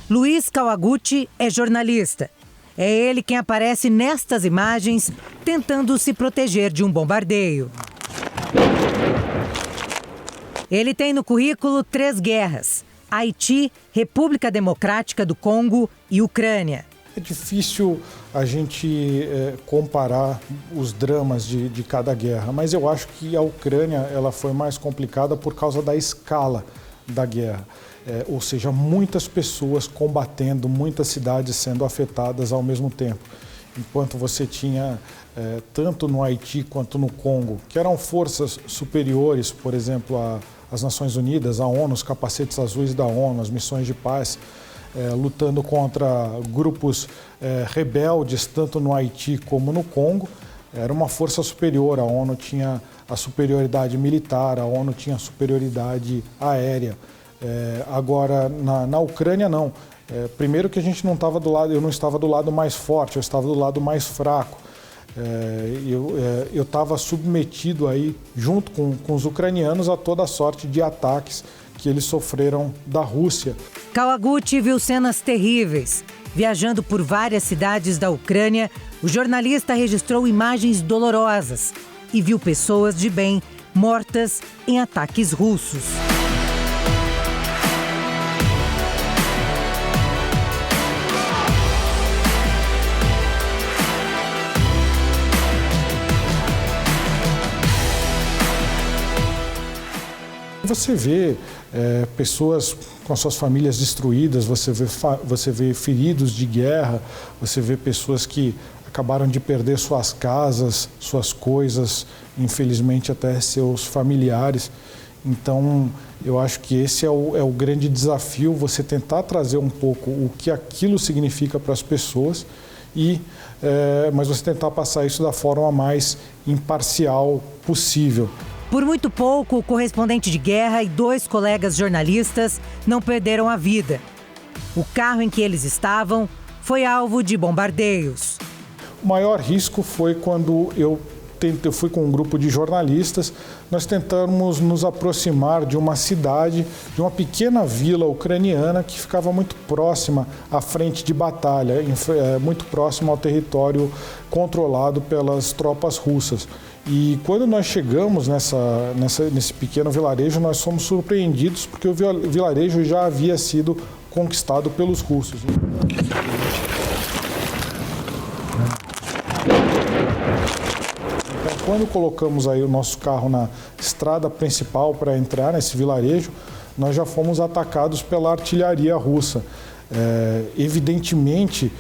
Luiz Kawaguchi é jornalista. É ele quem aparece nestas imagens tentando se proteger de um bombardeio. Ele tem no currículo 3 guerras: Haiti, República Democrática do Congo e Ucrânia. É difícil a gente comparar os dramas de cada guerra, mas eu acho que a Ucrânia ela foi mais complicada por causa da escala da guerra. Ou seja, muitas pessoas combatendo, muitas cidades sendo afetadas ao mesmo tempo. Enquanto você tinha, tanto no Haiti quanto no Congo, que eram forças superiores, por exemplo, às Nações Unidas, a ONU, os capacetes azuis da ONU, as missões de paz, lutando contra grupos rebeldes, tanto no Haiti como no Congo. Era uma força superior, a ONU tinha a superioridade militar, a ONU tinha a superioridade aérea. Agora, na Ucrânia, não. Primeiro que a gente não estava do lado, eu não estava do lado mais forte, eu estava do lado mais fraco. Eu estava submetido aí, junto com os ucranianos, a toda a sorte de ataques que eles sofreram da Rússia. Kawaguchi viu cenas terríveis. Viajando por várias cidades da Ucrânia, o jornalista registrou imagens dolorosas e viu pessoas de bem mortas em ataques russos. Você vê pessoas com suas famílias destruídas, você vê feridos de guerra, você vê pessoas que acabaram de perder suas casas, suas coisas, infelizmente até seus familiares. Então, eu acho que esse é o grande desafio, você tentar trazer um pouco o que aquilo significa para as pessoas, mas você tentar passar isso da forma mais imparcial possível. Por muito pouco, o correspondente de guerra e 2 colegas jornalistas não perderam a vida. O carro em que eles estavam foi alvo de bombardeios. O maior risco foi quando eu fui com um grupo de jornalistas, nós tentamos nos aproximar de uma cidade, de uma pequena vila ucraniana que ficava muito próxima à frente de batalha, muito próximo ao território controlado pelas tropas russas. E quando nós chegamos nesse pequeno vilarejo, nós fomos surpreendidos porque o vilarejo já havia sido conquistado pelos russos. Então, quando colocamos aí o nosso carro na estrada principal para entrar nesse vilarejo, nós já fomos atacados pela artilharia russa. Evidentemente,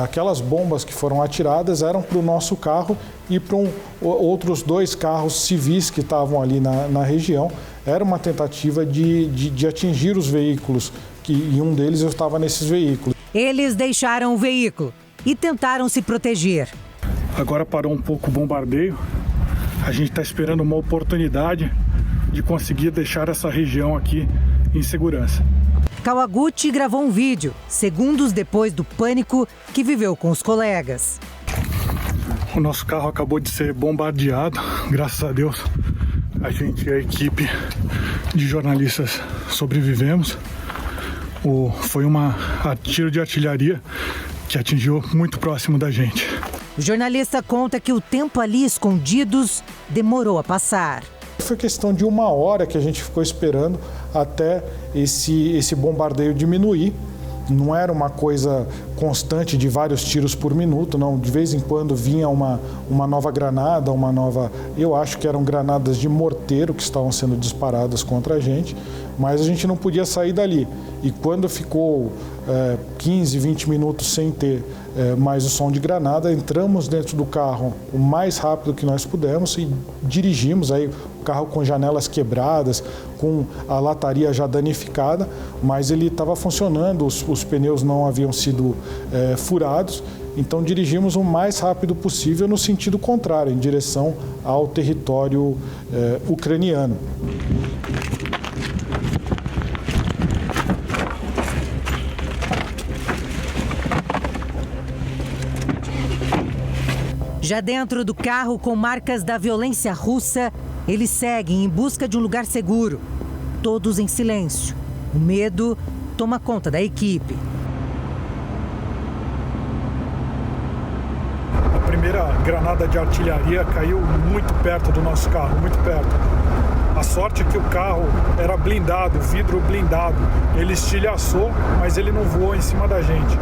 aquelas bombas que foram atiradas eram para o nosso carro e para outros 2 carros civis que estavam ali na região. Era uma tentativa de atingir os veículos, e um deles eu estava nesses veículos. Eles deixaram o veículo e tentaram se proteger. Agora parou um pouco o bombardeio. A gente está esperando uma oportunidade de conseguir deixar essa região aqui em segurança. Kawaguchi gravou um vídeo, segundos depois do pânico que viveu com os colegas. O nosso carro acabou de ser bombardeado, graças a Deus. A gente e a equipe de jornalistas sobrevivemos. Foi tiro de artilharia que atingiu muito próximo da gente. O jornalista conta que o tempo ali escondidos demorou a passar. Foi questão de 1 hora que a gente ficou esperando até esse bombardeio diminuir. Não era uma coisa constante de vários tiros por minuto, não. De vez em quando vinha uma nova granada, eu acho que eram granadas de morteiro que estavam sendo disparadas contra a gente, mas a gente não podia sair dali. E quando ficou 15, 20 minutos sem ter mais o som de granada, entramos dentro do carro o mais rápido que nós pudemos e dirigimos aí o carro com janelas quebradas, com a lataria já danificada, mas ele estava funcionando, os pneus não haviam sido furados, então dirigimos o mais rápido possível no sentido contrário, em direção ao território ucraniano. Já dentro do carro, com marcas da violência russa, eles seguem em busca de um lugar seguro. Todos em silêncio. O medo toma conta da equipe. A primeira granada de artilharia caiu muito perto do nosso carro, muito perto. A sorte é que o carro era blindado, vidro blindado. Ele estilhaçou, mas ele não voou em cima da gente.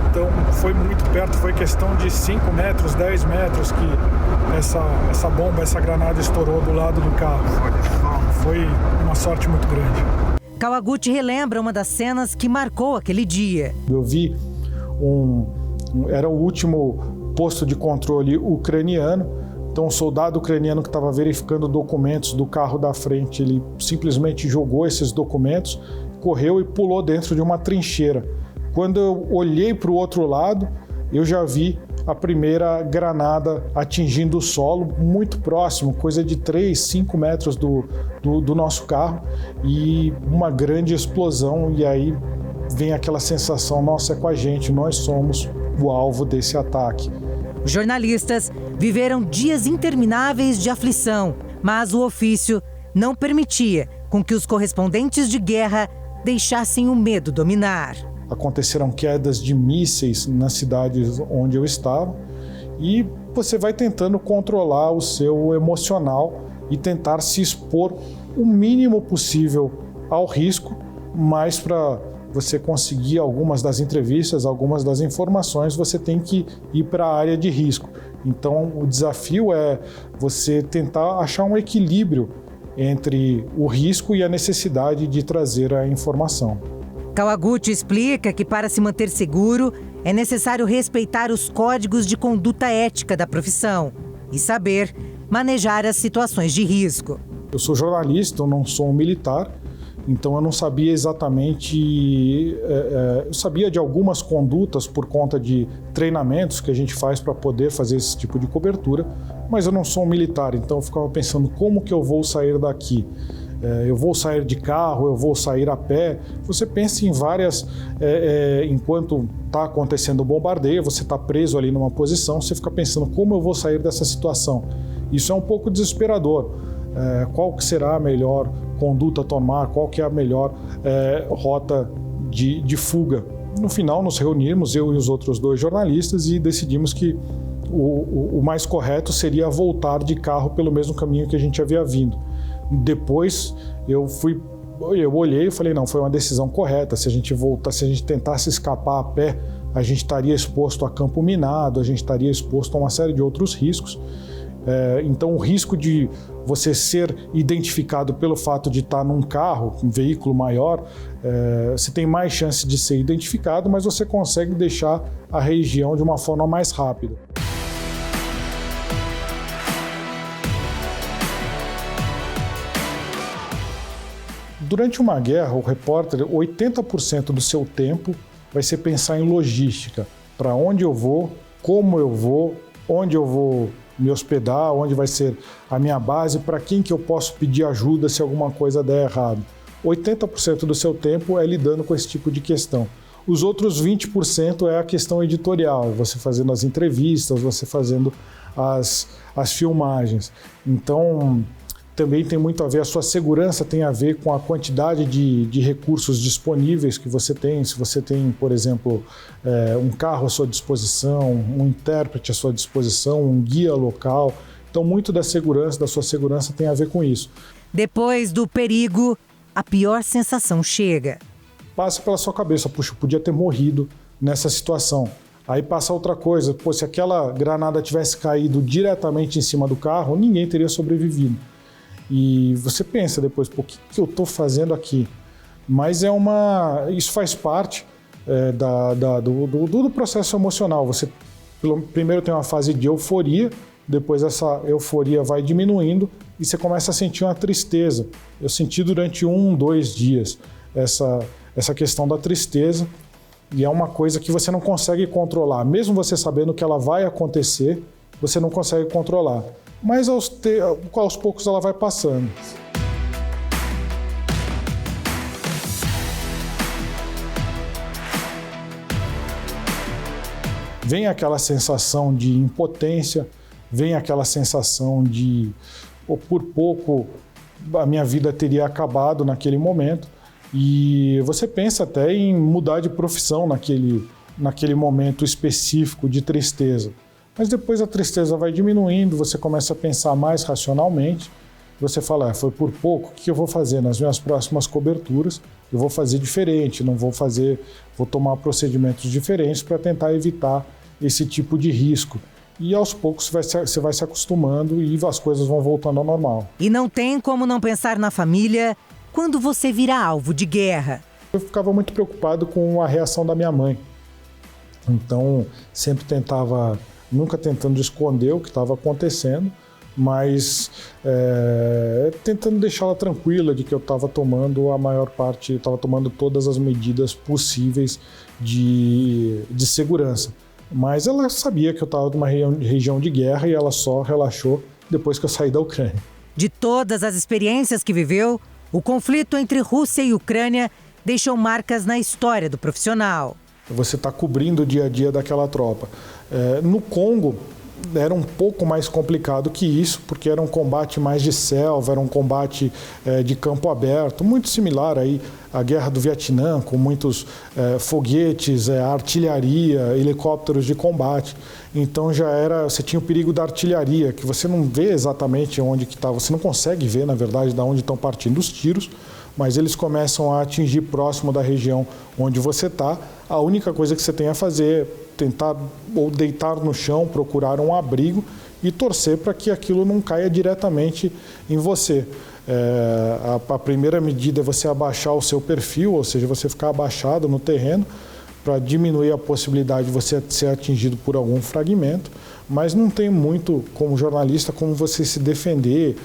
Então foi muito perto, foi questão de 5 metros, 10 metros que essa bomba, essa granada estourou do lado do carro. Foi uma sorte muito grande. Kawaguchi relembra uma das cenas que marcou aquele dia. Eu vi era o último posto de controle ucraniano. Então, um soldado ucraniano que estava verificando documentos do carro da frente, ele simplesmente jogou esses documentos, correu e pulou dentro de uma trincheira. Quando eu olhei para o outro lado, eu já vi a primeira granada atingindo o solo, muito próximo, coisa de 3, 5 metros do nosso carro, e uma grande explosão, e aí vem aquela sensação, nossa, é com a gente, nós somos o alvo desse ataque. Os jornalistas viveram dias intermináveis de aflição, mas o ofício não permitia com que os correspondentes de guerra deixassem o medo dominar. Aconteceram quedas de mísseis nas cidades onde eu estava e você vai tentando controlar o seu emocional e tentar se expor o mínimo possível ao risco, mas para você conseguir algumas das entrevistas, algumas das informações, você tem que ir para a área de risco. Então, o desafio é você tentar achar um equilíbrio entre o risco e a necessidade de trazer a informação. Kawaguchi explica que para se manter seguro, é necessário respeitar os códigos de conduta ética da profissão e saber manejar as situações de risco. Eu sou jornalista, eu não sou um militar, então eu não sabia exatamente, eu sabia de algumas condutas por conta de treinamentos que a gente faz para poder fazer esse tipo de cobertura, mas eu não sou um militar, então eu ficava pensando como que eu vou sair daqui. Eu vou sair de carro, eu vou sair a pé. Você pensa em várias, enquanto está acontecendo o bombardeio, você está preso ali numa posição, você fica pensando como eu vou sair dessa situação. Isso é um pouco desesperador. Qual que será a melhor conduta a tomar, qual que é a melhor rota de fuga. No final nos reunimos, eu e os outros 2 jornalistas, e decidimos que o mais correto seria voltar de carro pelo mesmo caminho que a gente havia vindo. Depois eu olhei e falei, não, foi uma decisão correta. Se a gente tentasse escapar a pé, a gente estaria exposto a campo minado, a gente estaria exposto a uma série de outros riscos. Então, o risco de você ser identificado pelo fato de estar num carro, um veículo maior, você tem mais chance de ser identificado, mas você consegue deixar a região de uma forma mais rápida. Durante uma guerra, o repórter, 80% do seu tempo vai ser pensar em logística. Para onde eu vou, como eu vou, onde eu vou me hospedar, onde vai ser a minha base, para quem que eu posso pedir ajuda se alguma coisa der errado. 80% do seu tempo é lidando com esse tipo de questão. Os outros 20% é a questão editorial, você fazendo as entrevistas, você fazendo as filmagens. Então, também tem muito a ver, a sua segurança tem a ver com a quantidade de recursos disponíveis que você tem. Se você tem, por exemplo, um carro à sua disposição, um intérprete à sua disposição, um guia local. Então, muito da sua segurança tem a ver com isso. Depois do perigo, a pior sensação chega. Passa pela sua cabeça, puxa, eu podia ter morrido nessa situação. Aí passa outra coisa, se aquela granada tivesse caído diretamente em cima do carro, ninguém teria sobrevivido. E você pensa depois, o que eu estou fazendo aqui? Mas isso faz parte do processo emocional. Você primeiro tem uma fase de euforia, depois essa euforia vai diminuindo e você começa a sentir uma tristeza. Eu senti durante 1, 2 dias essa questão da tristeza, e é uma coisa que você não consegue controlar. Mesmo você sabendo que ela vai acontecer, você não consegue controlar. Mas aos poucos ela vai passando. Vem aquela sensação de impotência, vem aquela sensação de, por pouco, a minha vida teria acabado naquele momento. E você pensa até em mudar de profissão naquele momento específico de tristeza. Mas depois a tristeza vai diminuindo, você começa a pensar mais racionalmente. Você fala, foi por pouco, o que eu vou fazer nas minhas próximas coberturas? Eu vou fazer diferente, vou tomar procedimentos diferentes para tentar evitar esse tipo de risco. E aos poucos você vai se acostumando e as coisas vão voltando ao normal. E não tem como não pensar na família quando você vira alvo de guerra. Eu ficava muito preocupado com a reação da minha mãe. Então, sempre nunca tentando esconder o que estava acontecendo, mas tentando deixá-la tranquila de que eu estava tomando estava tomando todas as medidas possíveis de segurança. Mas ela sabia que eu estava numa região de guerra e ela só relaxou depois que eu saí da Ucrânia. De todas as experiências que viveu, o conflito entre Rússia e Ucrânia deixou marcas na história do profissional. Você está cobrindo o dia a dia daquela tropa. No Congo, era um pouco mais complicado que isso, porque era um combate mais de selva, era um combate de campo aberto, muito similar aí à Guerra do Vietnã, com muitos foguetes, artilharia, helicópteros de combate. Então você tinha o perigo da artilharia, que você não vê exatamente onde que está, você não consegue ver, na verdade, de onde estão partindo os tiros, mas eles começam a atingir próximo da região onde você está. A única coisa que você tem a fazer é tentar ou deitar no chão, procurar um abrigo e torcer para que aquilo não caia diretamente em você. A primeira medida é você abaixar o seu perfil, ou seja, você ficar abaixado no terreno para diminuir a possibilidade de você ser atingido por algum fragmento, mas não tem muito, como jornalista, como você se defender.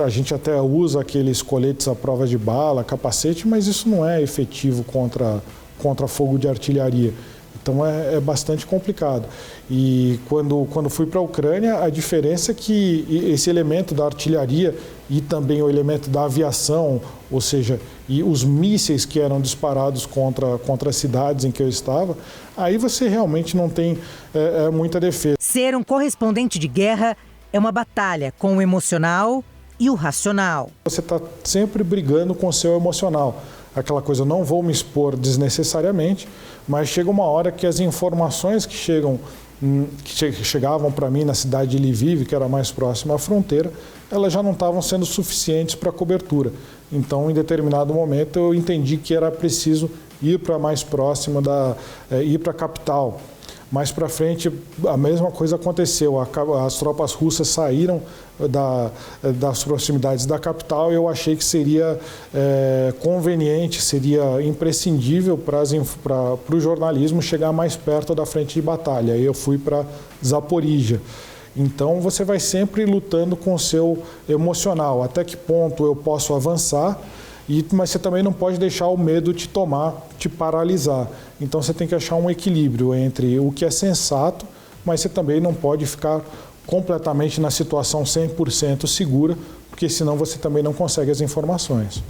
A gente até usa aqueles coletes à prova de bala, capacete, mas isso não é efetivo contra fogo de artilharia. Então é bastante complicado. E quando fui para a Ucrânia, a diferença é que esse elemento da artilharia e também o elemento da aviação, ou seja, e os mísseis que eram disparados contra as cidades em que eu estava, aí você realmente não tem muita defesa. Ser um correspondente de guerra é uma batalha com o emocional e o racional. Você está sempre brigando com o seu emocional. Aquela coisa, não vou me expor desnecessariamente, mas chega uma hora que as informações que chegavam para mim na cidade de Lviv, que era mais próxima à fronteira, elas já não estavam sendo suficientes para a cobertura. Então, em determinado momento, eu entendi que era preciso ir para mais próxima, ir para a capital. Mais para frente, a mesma coisa aconteceu. As tropas russas saíram das proximidades da capital e eu achei que seria conveniente, seria imprescindível para o jornalismo chegar mais perto da frente de batalha. Aí eu fui para Zaporíjia. Então você vai sempre lutando com o seu emocional. Até que ponto eu posso avançar? Mas você também não pode deixar o medo te paralisar. Então você tem que achar um equilíbrio entre o que é sensato, mas você também não pode ficar completamente na situação 100% segura, porque senão você também não consegue as informações.